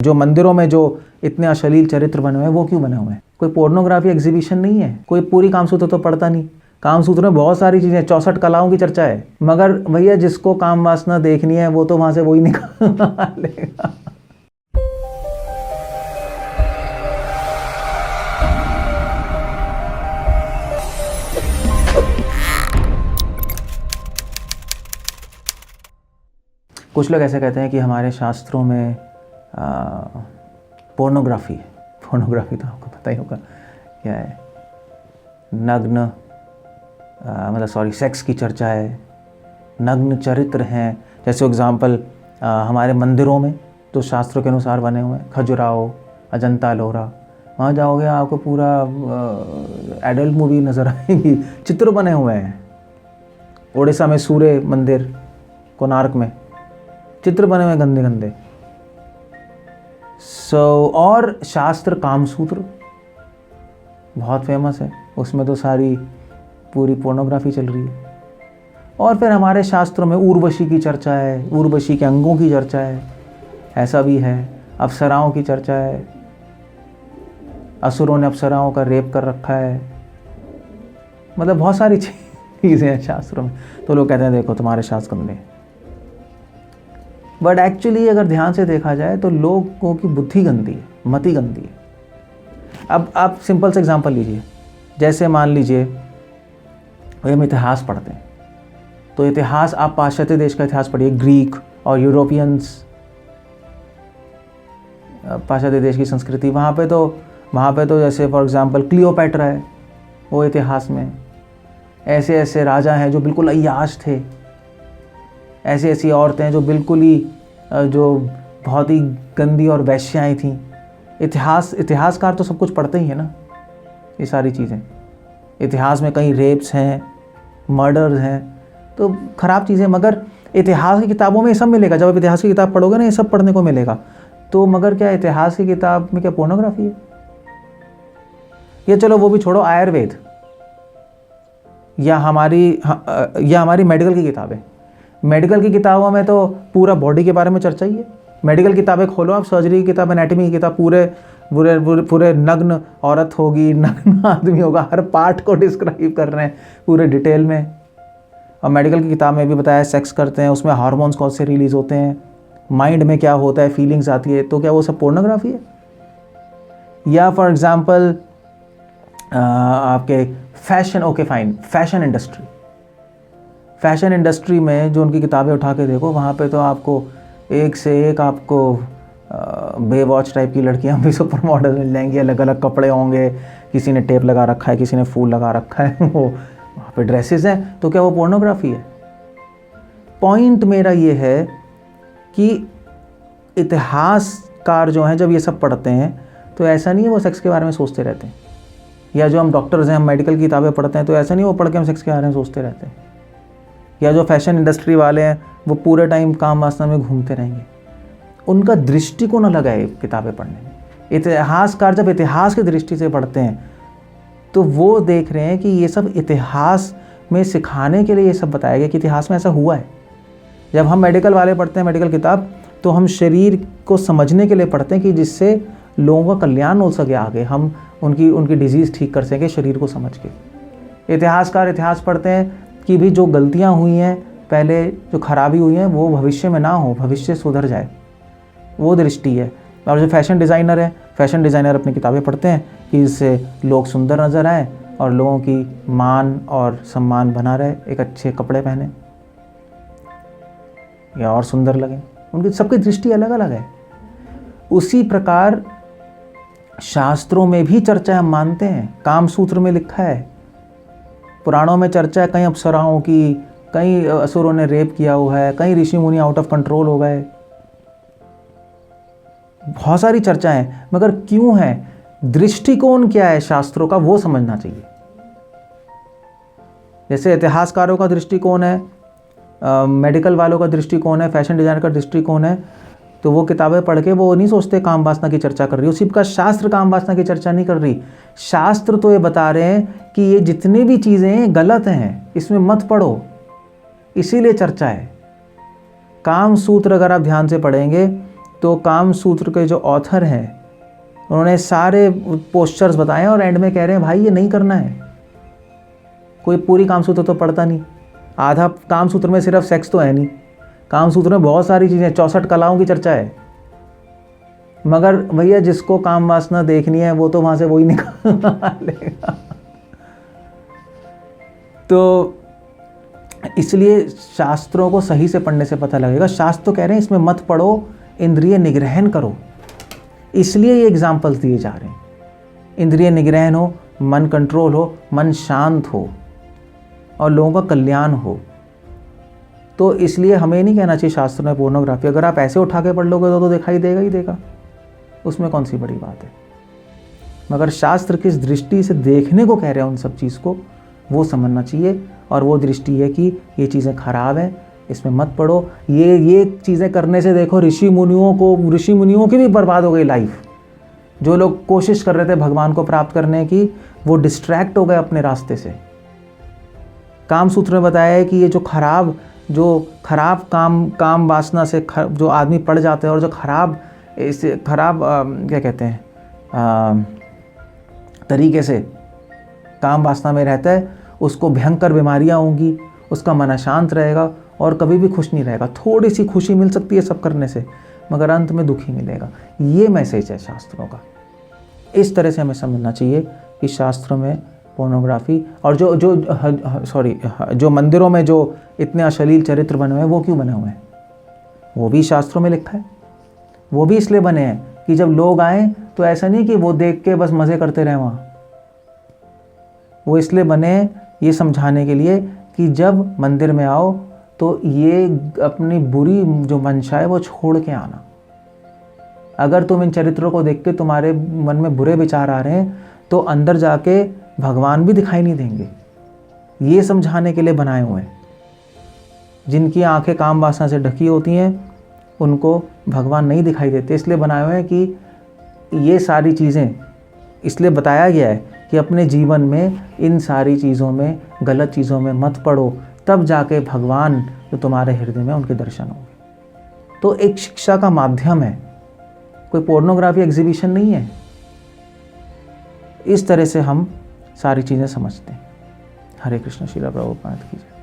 जो मंदिरों में जो इतने अश्लील चरित्र बने हुए हैं वो क्यों बने हुए हैं? कोई पोर्नोग्राफी एग्जीबिशन नहीं है, कोई पूरी कामसूत्र तो पढ़ता नहीं। कामसूत्र में बहुत सारी चीज़ें, 64 कलाओं की चर्चा है, मगर भैया जिसको काम वासना देखनी है वो तो वहाँ से वही निकाल लेगा। कुछ लोग ऐसे कहते हैं कि हमारे शास्त्रों में पोर्नोग्राफी है। पोर्नोग्राफी तो आपको पता ही होगा क्या है। नग्न सेक्स की चर्चा है, नग्न चरित्र हैं। जैसे एग्जाम्पल हमारे मंदिरों में तो शास्त्रों के अनुसार बने हुए हैं, खजुराहो, अजंता एलोरा, वहाँ जाओगे आपको पूरा एडल्ट मूवी नज़र आएगी, चित्र बने हुए हैं। ओडिशा में सूर्य मंदिर, कोणार्क में चित्र बने हुए गंदे गंदे। और शास्त्र कामसूत्र बहुत फेमस है, उसमें तो सारी पूरी पोर्नोग्राफी चल रही है। और फिर हमारे शास्त्रों में उर्वशी की चर्चा है, उर्वशी के अंगों की चर्चा है, ऐसा भी है। अप्सराओं की चर्चा है, असुरों ने अप्सराओं का रेप कर रखा है। मतलब बहुत सारी चीज़ें हैं शास्त्रों में। तो लोग कहते हैं देखो तुम्हारे शास्त्र गंदे हैं, बट एक्चुअली अगर ध्यान से देखा जाए तो लोगों की बुद्धि गंदी है, मति गंदी है। अब आप सिंपल से एग्जांपल लीजिए, जैसे मान लीजिए हम इतिहास पढ़ते हैं, तो इतिहास आप पाश्चात्य देश का इतिहास पढ़िए, ग्रीक और यूरोपियंस, पाश्चात्य देश की संस्कृति, वहाँ पे तो जैसे फॉर एग्जांपल क्लियोपैट्रा है, वो इतिहास में ऐसे ऐसे राजा हैं जो बिल्कुल अय्याश थे, ऐसी ऐसी औरतें हैं जो बिल्कुल ही जो बहुत ही गंदी और वैश्याएँ थीं। इतिहासकार तो सब कुछ पढ़ते ही है ना, ये सारी चीज़ें। इतिहास में कई रेप्स हैं, मर्डर्स हैं, तो ख़राब चीज़ें, मगर इतिहास की किताबों में ये सब मिलेगा। जब आप इतिहास की किताब पढ़ोगे ना, ये सब पढ़ने को मिलेगा। तो मगर क्या इतिहास की किताब में क्या पोर्नोग्राफी है? ये चलो वो भी छोड़ो, आयुर्वेद या हमारी मेडिकल की किताबें, मेडिकल की किताबों में तो पूरा बॉडी के बारे में चर्चा ही है। मेडिकल किताबें खोलो आप, सर्जरी की किताब, एनाटॉमी की किताब, पूरे नग्न औरत होगी, नग्न आदमी होगा, हर पार्ट को डिस्क्राइब कर रहे हैं पूरे डिटेल में। और मेडिकल की किताब में भी बताया सेक्स करते हैं, उसमें हार्मोन्स कौन से रिलीज होते हैं, माइंड में क्या होता है, फीलिंग्स आती है, तो क्या वो सब पोर्नोग्राफी है? या फॉर एग्जाम्पल आपके फैशन इंडस्ट्री में जो उनकी किताबें उठा के देखो, वहाँ पे तो आपको एक से एक आपको बेवॉच टाइप की लड़कियाँ भी सुपर मॉडल मिल जाएंगी, अलग अलग कपड़े होंगे, किसी ने टेप लगा रखा है, किसी ने फूल लगा रखा है, वो वहाँ पे ड्रेसेस हैं, तो क्या वो पोर्नोग्राफी है? पॉइंट मेरा ये है कि इतिहासकार जो हैं जब ये सब पढ़ते हैं तो ऐसा नहीं है वो सेक्स के बारे में सोचते रहते हैं, या जो हम डॉक्टर्स हैं, हम मेडिकल की किताबें पढ़ते हैं तो ऐसा नहीं वो पढ़ के हम सेक्स के बारे में सोचते रहते हैं, या जो फैशन इंडस्ट्री वाले हैं वो पूरे टाइम काम वासना में घूमते रहेंगे। उनका दृष्टिकोण अलग है किताबें पढ़ने में। इतिहासकार जब इतिहास की दृष्टि से पढ़ते हैं तो वो देख रहे हैं कि ये सब इतिहास में सिखाने के लिए ये सब बताया गया कि इतिहास में ऐसा हुआ है। जब हम मेडिकल वाले पढ़ते हैं मेडिकल किताब, तो हम शरीर को समझने के लिए पढ़ते हैं कि जिससे लोगों का कल्याण हो सके, आगे हम उनकी डिजीज़ ठीक कर सकें शरीर को समझ के। इतिहासकार इतिहास पढ़ते हैं कि भी जो गलतियां हुई हैं पहले, जो खराबी हुई हैं, वो भविष्य में ना हो, भविष्य सुधर जाए, वो दृष्टि है। और जो फैशन डिज़ाइनर है, फैशन डिज़ाइनर अपनी किताबें पढ़ते हैं कि इससे लोग सुंदर नज़र आए और लोगों की मान और सम्मान बना रहे, एक अच्छे कपड़े पहने या और सुंदर लगें। उनकी सबकी दृष्टि अलग अलग है। उसी प्रकार शास्त्रों में भी चर्चा हम मानते हैं, कामसूत्र में लिखा है, पुराणों में चर्चा है, कई अप्सराओं की, कई असुरों ने रेप किया हुआ है, कई ऋषि मुनि आउट ऑफ कंट्रोल हो गए, बहुत सारी चर्चाएं, मगर क्यों है, दृष्टिकोण क्या है शास्त्रों का, वो समझना चाहिए। जैसे इतिहासकारों का दृष्टिकोण है, मेडिकल वालों का दृष्टिकोण है, फैशन डिजाइनर का दृष्टिकोण है, तो वो किताबें पढ़ के वो नहीं सोचते काम वासना की चर्चा कर रही, उसी का शास्त्र काम वासना की चर्चा नहीं कर रही। शास्त्र तो ये बता रहे हैं कि ये जितनी भी चीज़ें गलत हैं, इसमें मत पढ़ो, इसीलिए चर्चा है। काम सूत्र अगर आप ध्यान से पढ़ेंगे तो काम सूत्र के जो ऑथर हैं उन्होंने सारे पोस्चर्स बताए और एंड में कह रहे हैं भाई ये नहीं करना है। कोई पूरी काम सूत्र तो पढ़ता नहीं, आधा काम सूत्र में सिर्फ सेक्स तो है नहीं, काम सूत्र में बहुत सारी चीज़ें, 64 कलाओं की चर्चा है, मगर भैया जिसको काम वासना देखनी है वो तो वहाँ से वही निकालेगा। तो इसलिए शास्त्रों को सही से पढ़ने से पता लगेगा। शास्त्र तो कह रहे हैं इसमें मत पढ़ो, इंद्रिय निग्रहण करो, इसलिए ये एग्जाम्पल्स दिए जा रहे हैं। इंद्रिय निग्रहण हो, मन कंट्रोल हो, मन शांत हो और लोगों का कल्याण हो। तो इसलिए हमें नहीं कहना चाहिए शास्त्र में पोर्नोग्राफी, अगर आप ऐसे उठा के पढ़ लोगे तो दिखाई देगा ही देगा, उसमें कौन सी बड़ी बात है। मगर शास्त्र किस दृष्टि से देखने को कह रहे हैं उन सब चीज़ को, वो समझना चाहिए। और वो दृष्टि है कि ये चीज़ें खराब हैं, इसमें मत पढ़ो। ये चीज़ें करने से देखो ऋषि मुनियों की भी बर्बाद हो गई लाइफ। जो लोग कोशिश कर रहे थे भगवान को प्राप्त करने की, वो डिस्ट्रैक्ट हो गए अपने रास्ते से। काम सूत्र में बताया है कि ये जो खराब काम वासना से जो आदमी पड़ जाते हैं और जो खराब क्या कहते हैं तरीके से काम वासना में रहता है, उसको भयंकर बीमारियां होंगी, उसका मन अशांत रहेगा और कभी भी खुश नहीं रहेगा। थोड़ी सी खुशी मिल सकती है सब करने से, मगर अंत में दुखी मिलेगा। ये मैसेज है शास्त्रों का। इस तरह से हमें समझना चाहिए कि शास्त्रों में पोर्नोग्राफी और जो मंदिरों में जो इतने अश्लील चरित्र बने हुए हैं, वो क्यों बने हुए हैं? वो भी शास्त्रों में लिखा है। वो भी इसलिए बने हैं कि जब लोग आएँ तो ऐसा नहीं कि वो देख के बस मज़े करते रहें वहाँ। वो इसलिए बने ये समझाने के लिए कि जब मंदिर में आओ तो ये अपनी बुरी जो मंशा है वो छोड़ के आना। अगर तुम इन चरित्रों को देख के तुम्हारे मन में बुरे विचार आ रहे हैं तो अंदर जाके भगवान भी दिखाई नहीं देंगे। ये समझाने के लिए बनाए हुए हैं। जिनकी आंखें काम वासना से ढकी होती हैं उनको भगवान नहीं दिखाई देते, इसलिए बनाए हुए हैं कि ये सारी चीज़ें इसलिए बताया गया है कि अपने जीवन में इन सारी चीज़ों में, गलत चीज़ों में मत पड़ो, तब जाके भगवान जो तुम्हारे हृदय में उनके दर्शन होंगे। तो एक शिक्षा का माध्यम है, कोई पोर्नोग्राफी एग्जीबिशन नहीं है। इस तरह से हम सारी चीज़ें समझते हैं। हरे कृष्ण। श्रील प्रभुपाद की जय।